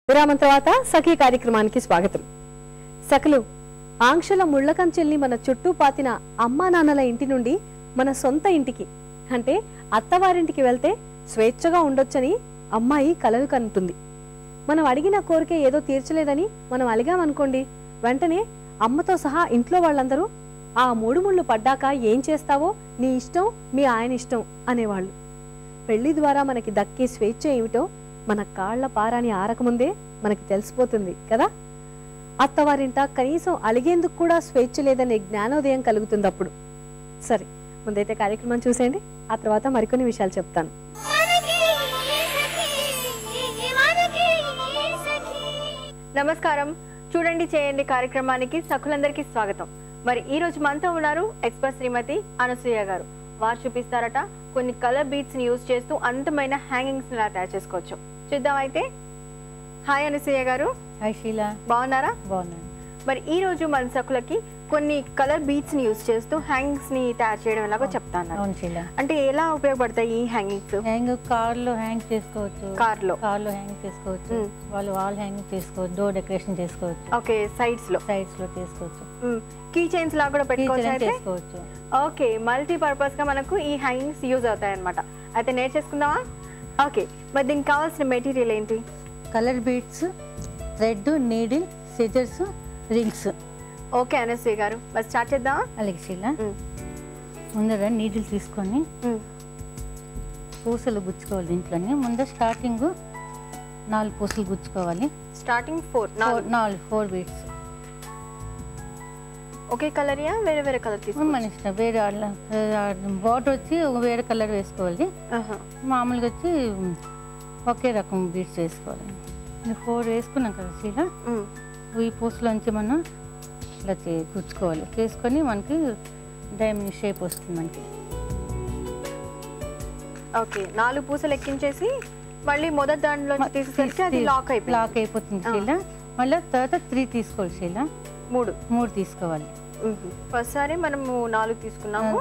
విరామం తర్వాత సఖీ కార్యక్రమానికి స్వాగతం. సఖలు, ఆంక్షల ముళ్ళకంచెల్ని మన చుట్టూ పాతిన అమ్మా నాన్నల ఇంటి నుండి మన సొంత ఇంటికి అంటే అత్తవారింటికి వెళ్తే స్వేచ్ఛగా ఉండొచ్చని అమ్మాయి కలలు కంటుంది. మనం అడిగిన కోరిక ఏదో తీర్చలేదని మనం అలిగామనుకోండి, వెంటనే అమ్మతో సహా ఇంట్లో వాళ్ళందరూ ఆ మూడు ముళ్ళు పడ్డాక ఏం చేస్తావో నీ ఇష్టం, మీ ఆయన ఇష్టం అనేవాళ్ళు. పెళ్లి ద్వారా మనకి దక్కే స్వేచ్ఛ ఏమిటో మన కాళ్ల పారాని ఆరకముందే మనకి తెలిసిపోతుంది కదా. అత్తవారింట కనీసం అలిగేందుకు కూడా స్వేచ్ఛ లేదనే జ్ఞానోదయం కలుగుతుంది అప్పుడు. సరే, ముందైతే కార్యక్రమం చూసేయండి, ఆ తర్వాత మరికొన్ని విషయాలు చెప్తాను. నమస్కారం, చూడండి చేయండి కార్యక్రమానికి సఖులందరికీ స్వాగతం. మరి ఈ రోజు మనతో ఉన్నారు ఎక్స్పర్ట్ శ్రీమతి అనసూయ గారు. వారు చూపిస్తారట కొన్ని కలర్ బీట్స్ ని యూజ్ చేస్తూ అందమైన హ్యాంగింగ్స్ ని తయారు చేసుకోవచ్చు. చూద్దాం అయితే. హాయ్ అనసూయ గారు. హాయ్ షీలా. బాగున్నారా? బాగున్నాను. మరి ఈ రోజు మన సఖులకి కొన్ని కలర్ బీట్స్ ని యూజ్ చేస్తూ హ్యాంగింగ్స్ ని తయారు చేయడం ఎలాగో చెప్తాను. అవును షీలా. అంటే ఎలా ఉపయోగపడతాయి ఈ హ్యాంగింగ్స్? కార్ లో హ్యాంగ్ చేసుకోవచ్చు, కార్ లో హ్యాంగ్ చేసుకోవచ్చు, వాళ్ళు వాల్ హ్యాంగ్ చేసుకోవచ్చు, డోర్ డెకరేషన్ చేసుకోవచ్చు. ఓకే, సైడ్స్ లో చేసుకోవచ్చు. కీ చైన్స్ లాగా కూడా పెట్టుకోవచ్చు. ఓకే, మల్టీ పర్పస్ గా మనకు ఈ హ్యాంగింగ్స్ యూజ్ అవుతాయి అన్నమాట. అయితే నేర్చేసుకుందామా? ఓకే, మరి దీనికి కావాల్సిన మెటీరియల్ ఏంటి? Colour beads, thread, needle, scissors, rings. Okay Anasuya గారు, మరి స్టార్ట్ చేద్దామా? అలాగే షీలా. ముందర నీడిల్ తీసుకొని పూసలు గుచ్చుకోవాలి. దీంట్లోనే ముందర స్టార్టింగ్ 4 పూసలు గుచ్చుకోవాలి. Starting 4 beads. ఒకే కలర్ యా వేరే వేరే కలర్ తీసుకోవాలి? మన ఇష్టం. వేరే బార్డర్ వచ్చి వేరే కలర్ వేసుకోవాలి. మామూలుగా వచ్చి ఒకే రకం బీడ్స్ వేసుకోవాలి. 4 వేసుకున్నాం కదా షీలా, ఈ పూసలోంచి మనం ఇలా గుచ్చుకోవాలి. చేసుకొని మనకి డైమండ్ షేప్ వస్తుంది మనకి. ఓకే, 4 పూసలు ఎక్కించేసి మళ్ళీ మొదటి దాంట్లో తీసుకెళ్తే అది లాక్ అయిపోతుంది షీలా. మళ్ళీ తర్వాత 3 తీసుకోవాలి షీలా. 3 తీసుకోవాలి. ఫస్ట్ సారి మనము 4 తీసుకున్నాము,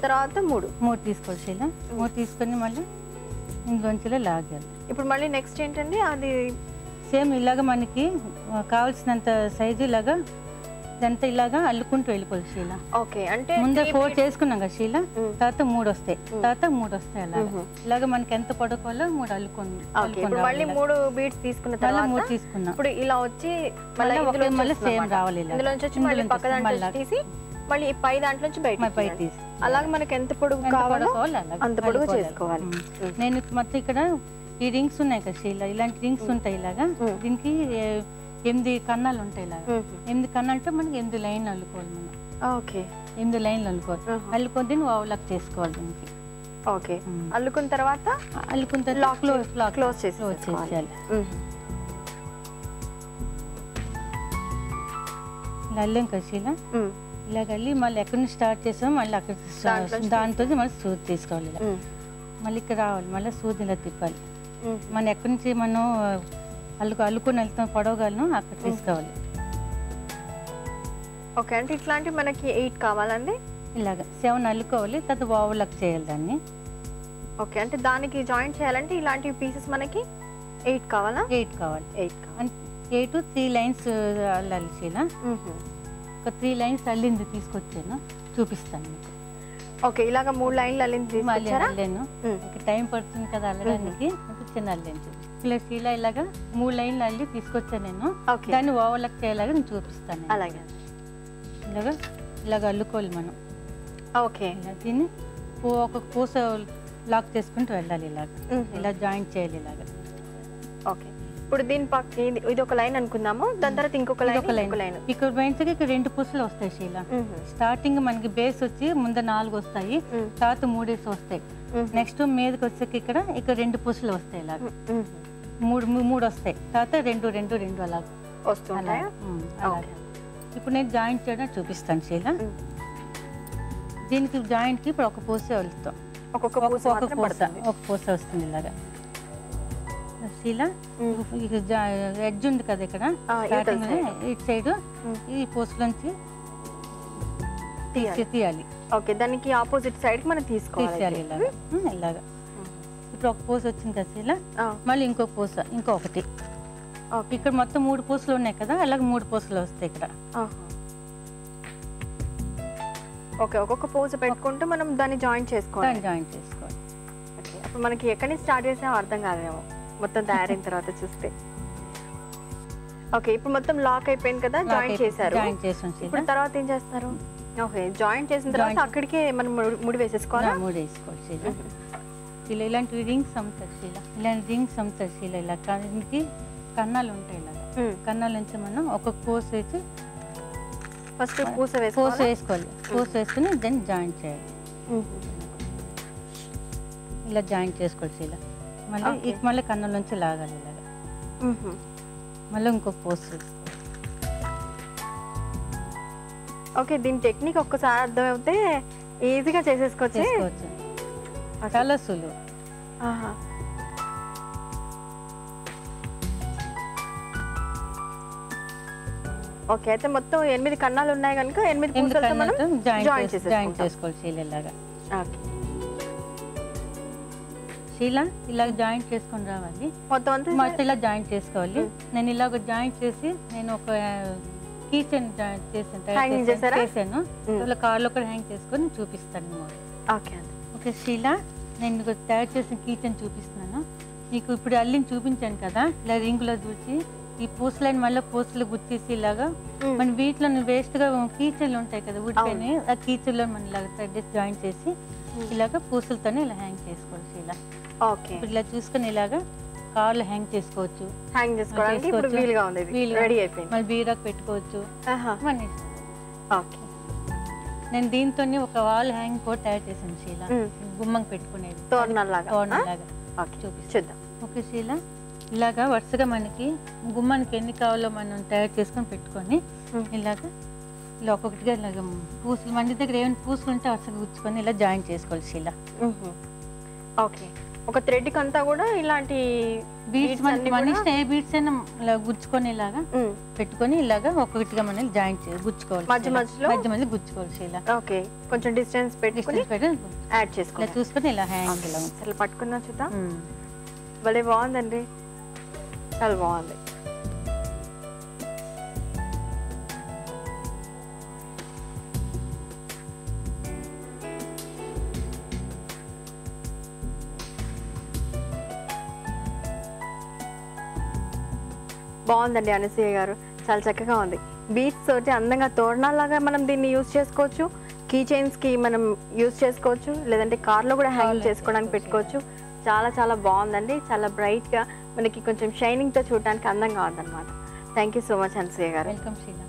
తర్వాత 3 తీసుకోవాలి షీలా. 3 తీసుకొని మళ్ళీ ఇందులోంచి లాగాలి. ఇప్పుడు మళ్ళీ నెక్స్ట్ ఏంటండి? అది సేమ్ ఇలాగ మనకి కావాల్సినంత సైజు ఇలాగా ఇదంతా ఇలాగా అల్లుకుంటూ వెళ్ళిపోవాలి షీలా. ఓకే, అంటే ముందే 4 చేసుకున్నాం కదా షీలా, తర్వాత 3 వస్తాయి, తర్వాత 3 వస్తాయి. అలాగా ఇలాగ మనకి ఎంత పొడవుకోవాలో 3 అల్లుకొని మళ్ళీ 3 బీడ్స్ తీసుకున్న తర్వాత 3 తీసుకున్నాం. ఇప్పుడు ఇలా వచ్చి మళ్ళీ సేమ్ రావాలి. ఇందులోంచి వచ్చి మళ్ళీ పక్క దాంట్లో తీసి మళ్ళీ పై దాంట్లో నుంచి బయట తీసి అలాగే మనకి ఎంత పొడుగు కావాలో అంత పొడుగు చేసుకోవాలి. నేను మొత్తం ఇక్కడ ఈ రింగ్స్ ఉన్నాయి కదా షీలా, ఇలాంటి రింగ్స్ ఉంటాయి. ఇలాగా దీనికి 8 కన్నాలు ఉంటాయి. ఇలాగా 8 కన్నాలంటే మనకి 8 లైన్లు అల్లుకోవాలి మనం. ఓకే, 8 లైన్లు అల్లుకోవాలి. అల్లుకొని దీన్ని ఓవర్లాక్ చేసుకోవాలి దీనికి. ఓకే, అల్లుకున్న తర్వాత క్లోజ్ చేసేయాలి. ఇలా అల్లాం కదా షీలా, ఇలాగ అల్లి మళ్ళీ ఎక్కడి నుంచి స్టార్ట్ చేసామో మళ్ళీ అక్కడ దాంతో మళ్ళీ సూది తీసుకోవాలి. ఇలా మళ్ళీ ఇక్కడ రావాలి, మళ్ళీ సూది ఇలా తిప్పాలి. మనం ఎక్కడి నుంచి మనం అల్లుకొని వెళ్తాం పొడవగలను అక్కడ తీసుకోవాలి. ఓకే, అంటే ఇట్లాంటివి మనకి 8 కావాలండి. ఇలాగ 7 అల్లుకోవాలి, తర్వాత ఓవర్లాక్ చేయాలి దాన్ని. ఓకే, అంటే దానికి జాయింట్ చేయాలంటే ఇలాంటి పీసెస్ మనకి 8 కావాలా? 8 కావాలి. 8 3 లైన్స్ అల్లాలి షీలా. ఒక 3 లైన్స్ అల్లింది తీసుకొచ్చాను, చూపిస్తాను మీకు. ఓకే, ఇలాగ 3 లైన్లు అల్లింది అల్లాను. టైం పడుతుంది కదా అల్లడానికి, చిన్న అల్లింది ఇలా షీలా. ఇలాగా 3 లైన్లు అల్లి తీసుకొచ్చాను నేను. దాన్ని ఓవర్లాక్ చేయాలని నేను చూపిస్తాను. అలాగే ఇలాగ అల్లుకోవాలి మనం. ఓకే, దీన్ని ఒక పూస లాక్ చేసుకుంటూ వెళ్ళాలి. ఇలా జాయింట్ చేయాలి ఇలాగ. ఓకే, ఇప్పుడు దీని పక్క ఇది ఒక లైన్ అనుకుందాము, దాని తర్వాత ఇంకొక లైన్. ఇక్కడ బయటకి ఇక్కడ 2 పూసలు వస్తాయి షీలా. స్టార్టింగ్ మనకి బేస్ వచ్చి ముందు 4 వస్తాయి, తర్వాత 3 వస్తాయి. నెక్స్ట్ మీదకి వచ్చాక ఇక్కడ 2 పూసలు వస్తాయి. ఇలాగ 3 వస్తాయి, తర్వాత 2 అలా వస్తాయి. ఇప్పుడు నేను జాయింట్ చేయడం చూపిస్తాను షీలా. దీనికి జాయింట్ కి ఇప్పుడు ఒక పూస వెళ్తాం, ఒక పూస వస్తుంది ఇలాగా షీలా. ఎడ్జ్ ఉంది కదా ఇక్కడ, ఇటు సైడ్ ఈ పూసలోంచి తీయాలి. ఓకే, దానికి ఆపోజిట్ సైడ్ మనం తీసుకోవాలి. ఇలాగా ఇప్పుడు ఒక పూస వచ్చింది కదా షీలా, మళ్ళీ ఇంకొక పూస, ఇంకొకటి ఇక్కడ మొత్తం 3 పూసలు ఉన్నాయి కదా, అలాగే 3 పూసలు వస్తాయి ఇక్కడ. ఓకే, ఒక్కొక్క పూస పెట్టుకుంటూ మనం దాన్ని జాయింట్ చేసుకోవాలి. ఓకే, అప్పుడు మనకి ఎక్కడి నుంచి స్టార్ట్ చేసామో అర్థం కాదేమో మొత్తం తయారైన తర్వాత చూస్తే. ఓకే, ఇప్పుడు మొత్తం లాక్ అయిపోయింది కదా, జాయింట్ చేశారు. ఇప్పుడు తర్వాత ఏం చేస్తారు? ఓకే, జాయింట్ చేసిన తర్వాత అక్కడికే మనం ముడి వేసేసుకోవాలా? ముడి వేసుకోవచ్చు. ఇలా ఇలాంటి రింగ్స్ అమ్ముతారు శీల, ఇలాంటి రింగ్స్ అమ్ముతారు శీల. ఇలా దీనికి కన్నాలు ఉంటాయి. ఇలా కన్నాల నుంచి మనం ఒక్కొక్క పూస వేసి ఫస్ట్ పూస వేసుకోవాలి. పూస వేసుకుని దాన్ని జాయింట్ చేయాలి. ఇలా జాయింట్ చేసుకోవాలి శీల. మళ్ళీ కన్నాల నుంచి లాగాలి ఇలాగా. మళ్ళీ ఇంకొక పూస వేసుకోవాలి. ఓకే, దీని టెక్నిక్ ఒక్కసారి అర్థమైతే ఈజీగా చేసేసుకోవచ్చు. చాలా సులువు. ఓకే, అయితే మొత్తం 8 కన్నాలు ఉన్నాయి కనుక 8 పూసలతో మనం జాయింట్ చేసుకోవాలి శీల ఇలాగా. శీల ఇలా జాయింట్ చేసుకొని రావాలి. మొత్తం ఇలా జాయింట్ చేసుకోవాలి. నేను ఇలాగ జాయింట్ చేసి నేను ఒక కీచెన్ చేశాను. ఇలా కార్లో కూడా హ్యాంగ్ చేసుకొని చూపిస్తాను. ఓకే శీల, నేను తయారు చేసిన కీచెన్ చూపిస్తున్నాను నీకు. ఇప్పుడు అల్లిని చూపించాను కదా, ఇలా రింగులో చూసి ఈ పూసలని మళ్ళీ పూసలు గుర్తిసి ఇలాగా మన వీటిలో వేస్ట్ గా కీచెన్లు ఉంటాయి కదా ఊడిపోయి, ఆ కీచెన్లో మనం ఇలాగ థ్రెడ్ జాయింట్ చేసి ఇలాగ పూసలతోనే ఇలా హ్యాంగ్ చేసుకోవాలి శీల. ఓకే, ఇలా చూసుకొని ఇలాగా కార్లో హ్యాంగ్ చేసుకోవచ్చు. మళ్ళీ బీరాకు పెట్టుకోవచ్చు. నేను దీంతో ఒక వాల్ హ్యాంగ్ కూడా తయారు చేశాను శీల, గుమ్మం పెట్టుకునేది తోరణాలాగా చూపిస్తాను. ఓకే శీల, ఇలాగా వరుసగా మనకి గుమ్మానికి ఎన్ని కావాలో మనం తయారు చేసుకొని పెట్టుకొని ఇలాగా ఇలా ఒక్కొక్కటిగా ఇలాగ పూసలు మన దగ్గర ఏమైనా పూసలు ఉంటే వరుసగా గుచ్చుకొని ఇలా జాయింట్ చేసుకోవాలి శీల. ఓకే, ఒక థ్రెడ్ కి అంతా కూడా ఇలాంటి బీడ్స్ మన ఇష్టం ఏ బీడ్స్ అయినా ఇలా గుచ్చుకొని ఇలాగా పెట్టుకొని ఇలాగా ఒక్కొక్కటిగా మనం జాయింట్ గుచ్చుకోవాలి. మధ్య మధ్య గుచ్చుకోవాలి శీల. ఓకే, కొంచెం డిస్టెన్స్ పెట్టుకొని యాడ్ చేసుకోవాలి. ఇలా చూసుకొని ఇలా హ్యాంగ్ ఇలా అసలు పట్టుకున్నా చూద్దాం. భలే బాగుందండి, చాలా బాగుంది. బాగుందండి అనసూయ గారు, చాలా చక్కగా ఉంది. బీడ్స్ తోటి అందంగా తోరణాలాగా మనం దీన్ని యూజ్ చేసుకోవచ్చు. కీ చైన్స్ కి మనం యూజ్ చేసుకోవచ్చు, లేదంటే కార్లో కూడా హ్యాంగ్ చేసుకోవడానికి పెట్టుకోవచ్చు. చాలా చాలా బాగుందండి, చాలా బ్రైట్ గా మనకి కొంచెం షైనింగ్ తో చూడడానికి అందంగా ఉందన్నమాట. Thank you so much Anasuya గారు. వెల్కమ్ శీల.